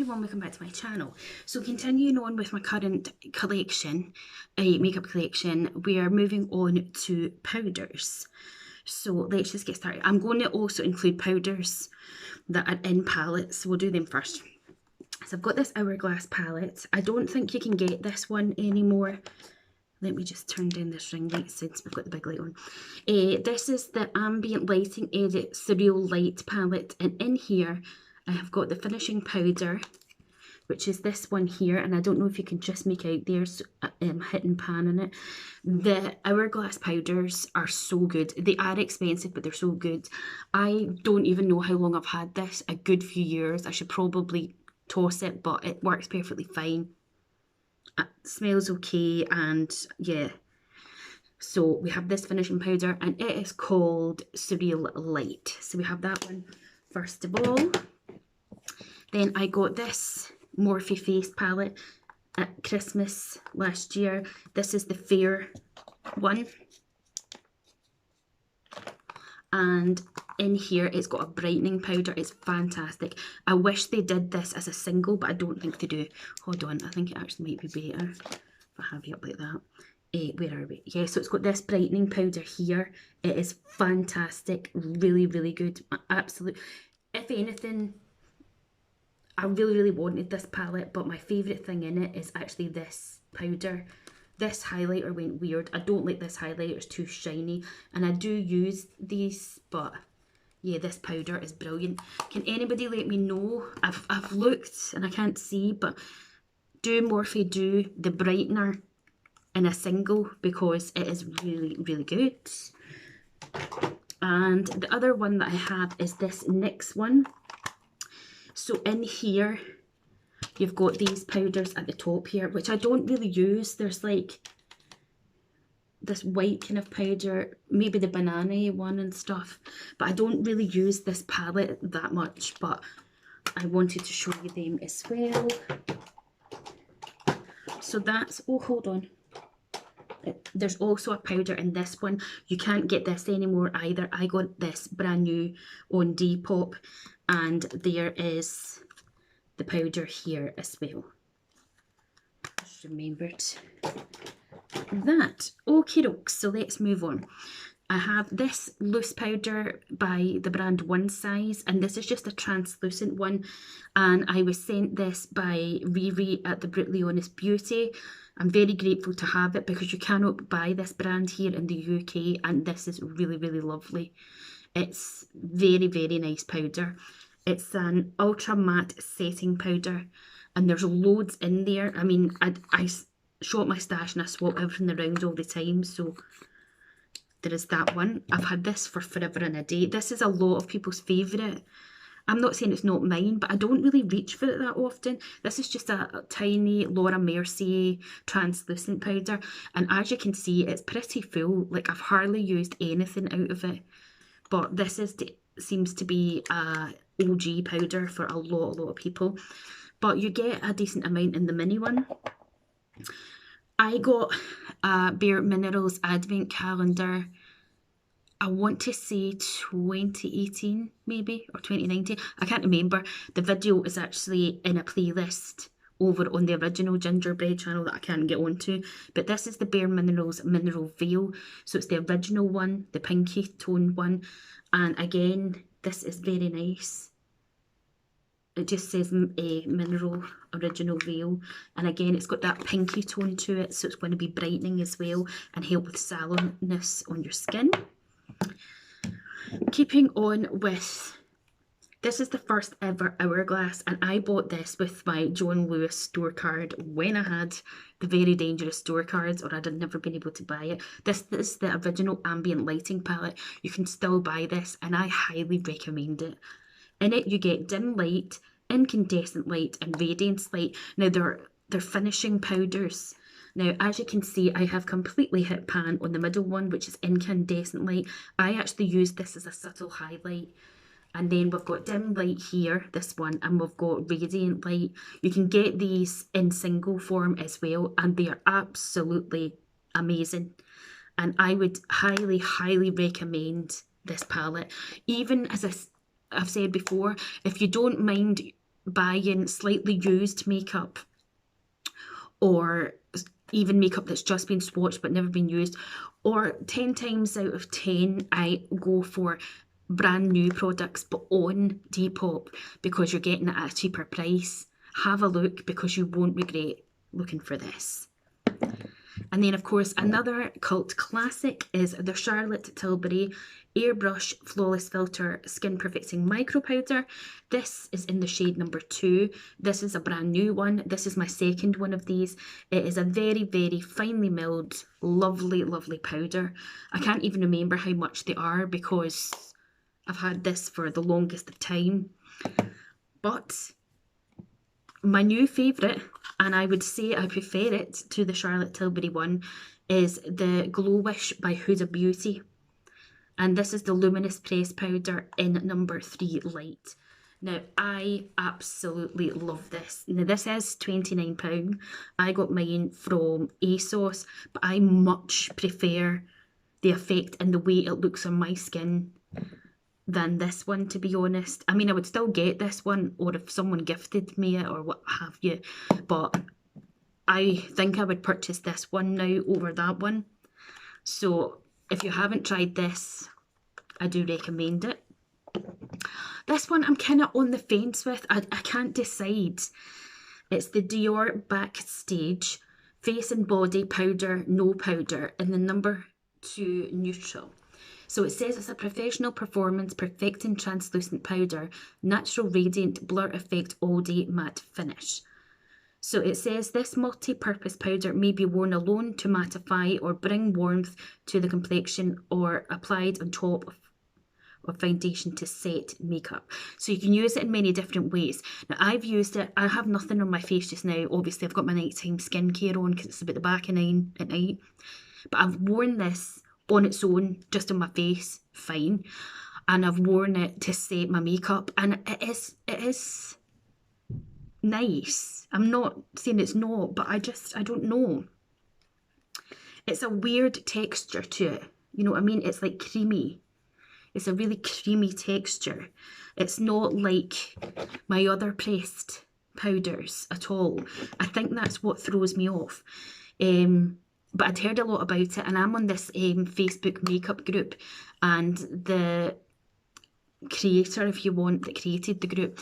everyone, welcome back to my channel. So continuing on with my current collection, makeup collection, we are moving on to powders. So let's just get started. I'm going to also include powders that are in palettes, so we'll do them first. So I've got this Hourglass palette. I don't think you can get this one anymore. Let me just turn down this ring light since we've got the big light on. This is the Ambient Lighting Edit Surreal Light palette, and in here I have got the finishing powder, which is this one here, and I don't know if you can just make out there's hit and pan on it. The Hourglass powders are so good. They are expensive, but they're so good. I don't even know how long I've had this, a good few years. I should probably toss it, but it works perfectly fine. It smells okay, and yeah. So we have this finishing powder, and it is called Surreal Light. So we have that one first of all. Then I got this Morphe Face palette at Christmas last year. This is the fair one. And in here it's got a brightening powder. It's fantastic. I wish they did this as a single, but I don't think they do. Hold on, I think it actually might be better if I have you up like that. Where are we? Yeah, so it's got this brightening powder here. It is fantastic. Really, really good. Absolute. If anything, I really wanted this palette, but my favourite thing in it is actually this powder. This highlighter went weird. I don't like this highlighter, it's too shiny. And I do use these, but yeah, this powder is brilliant. Can anybody let me know? I've looked and I can't see, but do Morphe do the brightener in a single, because it is really good. And the other one that I have is this NYX one. So in here, you've got these powders at the top here, which I don't really use. There's like this white kind of powder, maybe the banana one and stuff, but I don't really use this palette that much, but I wanted to show you them as well. So that's, oh, hold on. There's also a powder in this one. You can't get this anymore either. I got this brand new on Depop, and there is the powder here as well. Just remembered that. Okie doke, so let's move on. I have this loose powder by the brand One Size, and this is just a translucent one, and I was sent this by Riri at the Brit Beauty. I'm very grateful to have it, because you cannot buy this brand here in the UK, and this is really lovely. It's very nice powder. It's an ultra matte setting powder, and there's loads in there. I mean, I shop my stash and I swap everything around all the time, so there is that one. I've had this for forever and a day. This is a lot of people's favourite. I'm not saying it's not mine, but I don't really reach for it that often. This is just a tiny Laura Mercier translucent powder, and as you can see, it's pretty full. Like, I've hardly used anything out of it, but this seems to be a OG powder for a lot of people, but you get a decent amount in the mini one. I got a Bare Minerals advent calendar, I want to say 2018 maybe, or 2019, I can't remember. The video is actually in a playlist over on the original Gingerbread channel that I can't get onto, but this is the Bare Minerals Mineral Veil. So it's the original one, the pinky tone one, and again, this is very nice. It just says a Mineral Original Veil, and again, it's got that pinky tone to it, so it's going to be brightening as well and help with sallowness on your skin. Keeping on with, this is the first ever Hourglass, and I bought this with my John Lewis store card when I had the Very Dangerous store cards, or I'd have never been able to buy it. This is the original Ambient Lighting palette. You can still buy this, and I highly recommend it. In it, you get dim light, incandescent light, and radiance light. Now, they're finishing powders. Now, as you can see, I have completely hit pan on the middle one, which is incandescent light. I actually use this as a subtle highlight. And then we've got dim light here, this one, and we've got radiant light. You can get these in single form as well, and they are absolutely amazing. And I would highly recommend this palette. Even as I've said before, if you don't mind buying slightly used makeup, or even makeup that's just been swatched but never been used, or 10 times out of 10 I go for brand new products but on Depop, because you're getting it at a cheaper price. Have a look, because you won't regret looking for this. And then, of course, another cult classic is the Charlotte Tilbury Airbrush Flawless Filter Skin Perfecting Micro Powder. This is in the shade number 2. This is a brand new one. This is my second one of these. It is a very, very finely milled, lovely, lovely powder. I can't even remember how much they are, because I've had this for the longest of time. But my new favourite, and I would say I prefer it to the Charlotte Tilbury one, is the Glow Wish by Huda Beauty. And this is the Luminous Press Powder in number 3 Light. Now, I absolutely love this. Now, this is £29. I got mine from ASOS, but I much prefer the effect and the way it looks on my skin than this one, to be honest. I mean, I would still get this one, or if someone gifted me it or what have you, but I think I would purchase this one now over that one. So if you haven't tried this, I do recommend it. This one I'm kind of on the fence with. I can't decide. It's the Dior Backstage Face and Body Powder No Powder in the number 2 Neutral. So it says it's a professional performance perfecting translucent powder, natural radiant blur effect all day matte finish. So it says this multi-purpose powder may be worn alone to mattify or bring warmth to the complexion, or applied on top of foundation to set makeup. So you can use it in many different ways. Now, I've used it. I have nothing on my face just now. Obviously, I've got my nighttime skincare on because it's about the back of 9 at night. But I've worn this on its own, just on my face, fine. And I've worn it to set my makeup, and it is nice. I'm not saying it's not, but I don't know. It's a weird texture to it. You know what I mean? It's like creamy. It's a really creamy texture. It's not like my other pressed powders at all. I think that's what throws me off. But I'd heard a lot about it, and I'm on this Facebook makeup group, and the creator, if you want, that created the group,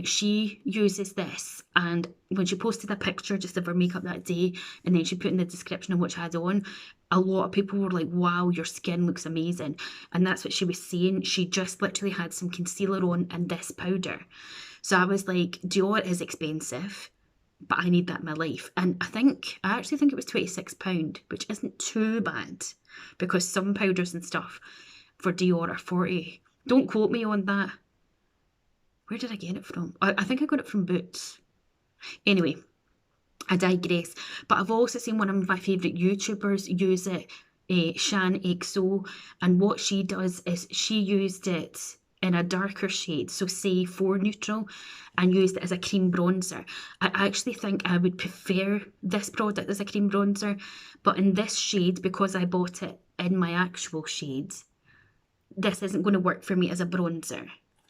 she uses this, and when she posted a picture just of her makeup that day, and then she put in the description of what she had on, a lot of people were like, wow, your skin looks amazing. And that's what she was saying. She just literally had some concealer on and this powder. So I was like, Dior is expensive, but I need that in my life. And I actually think it was £26, which isn't too bad, because some powders and stuff for Dior are 40. Don't quote me on that. Where did I get it from? I think I got it from Boots. Anyway, I digress. But I've also seen one of my favourite YouTubers use it, Shan XO, and what she does is she used it in a darker shade, so say 4 Neutral, and used it as a cream bronzer. I actually think I would prefer this product as a cream bronzer, but in this shade, because I bought it in my actual shades, this isn't going to work for me as a bronzer.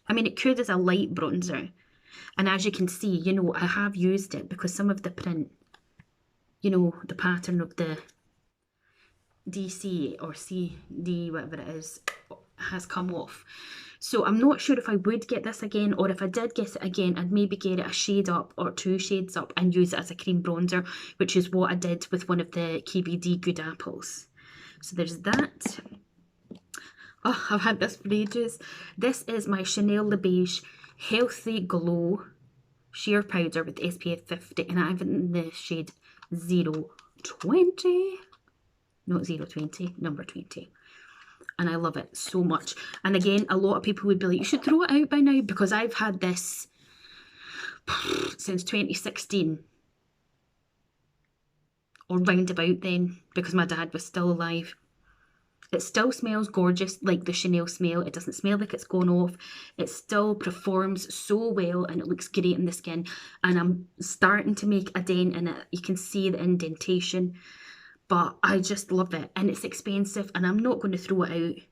I mean, it could as a light bronzer. And as you can see, you know, I have used it because some of the print, you know, the pattern of the DC or CD, whatever it is, has come off. So I'm not sure if I would get this again, or if I did get it again, I'd maybe get it a shade up or 2 shades up and use it as a cream bronzer, which is what I did with one of the KBD Good Apples. So there's that. Oh, I've had this for ages. This is my Chanel Le Beige Healthy Glow Sheer Powder with SPF 50, and I have it in the shade 020. Not 020, number 20. And I love it so much. And again, a lot of people would be like, you should throw it out by now, because I've had this since 2016. Or round about then, because my dad was still alive. It still smells gorgeous, like the Chanel smell. It doesn't smell like it's gone off. It still performs so well, and it looks great in the skin. And I'm starting to make a dent in it. You can see the indentation, but I just love it. And it's expensive, and I'm not going to throw it out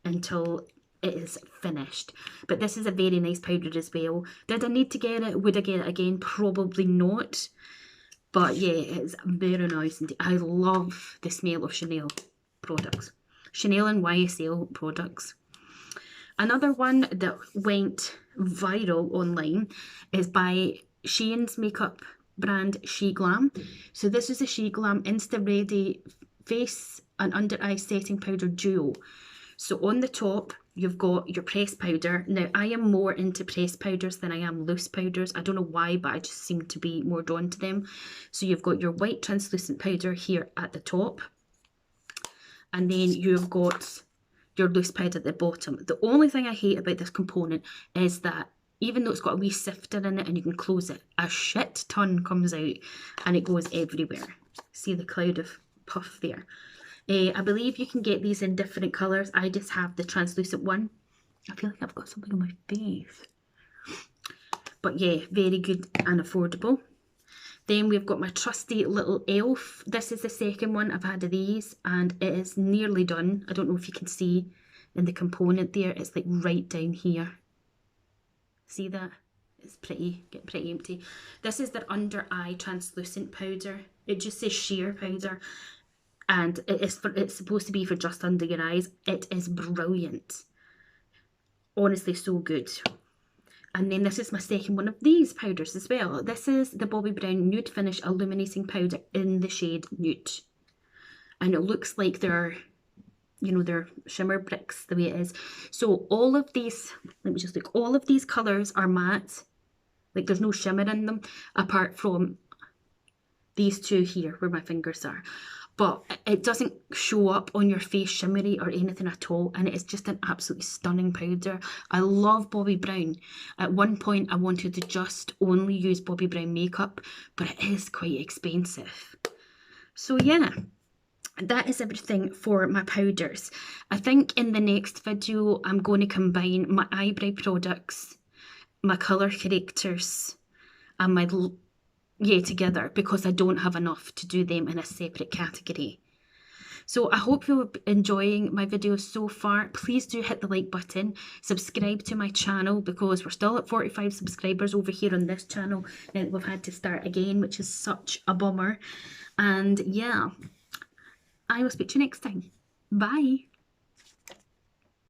until it is finished. But this is a very nice powder as well. Did I need to get it? Would I get it again? Probably not. But yeah, it's very nice indeed. I love the smell of Chanel products. Chanel and YSL products. Another one that went viral online is by Shein's makeup brand She Glam. So this is a She Glam Insta Ready Face and Under Eye Setting Powder Duo. So on the top, you've got your pressed powder. Now, I am more into pressed powders than I am loose powders. I don't know why, but I just seem to be more drawn to them. So you've got your white translucent powder here at the top. And then you've got your loose powder at the bottom. The only thing I hate about this component is that even though it's got a wee sifter in it and you can close it, a shit ton comes out and it goes everywhere. See the cloud of puff there. I believe you can get these in different colours. I just have the translucent one. I feel like I've got something on my face. But yeah, very good and affordable. Then we've got my trusty little e.l.f. This is the second one I've had of these and it is nearly done. I don't know if you can see in the component there. It's like right down here. See that? It's pretty, get pretty empty. This is their under eye translucent powder. It just says sheer powder. And it's supposed to be for just under your eyes. It is brilliant. Honestly, so good. And then this is my second one of these powders as well. This is the Bobbi Brown Nude Finish Illuminating Powder in the shade Nude. And it looks like they're, you know, they're shimmer bricks the way it is. So all of these, let me just look, all of these colours are matte. Like there's no shimmer in them, apart from these two here where my fingers are. But it doesn't show up on your face shimmery or anything at all, and it is just an absolutely stunning powder. I love Bobbi Brown. At one point I wanted to just only use Bobbi Brown makeup, but it is quite expensive. So yeah, that is everything for my powders. I think in the next video I'm going to combine my eyebrow products, my colour correctors and my together, because I don't have enough to do them in a separate category. So I hope you're enjoying my videos so far. Please do hit the like button, subscribe to my channel, because we're still at 45 subscribers over here on this channel now that we've had to start again, which is such a bummer. And yeah, I will speak to you next time. Bye.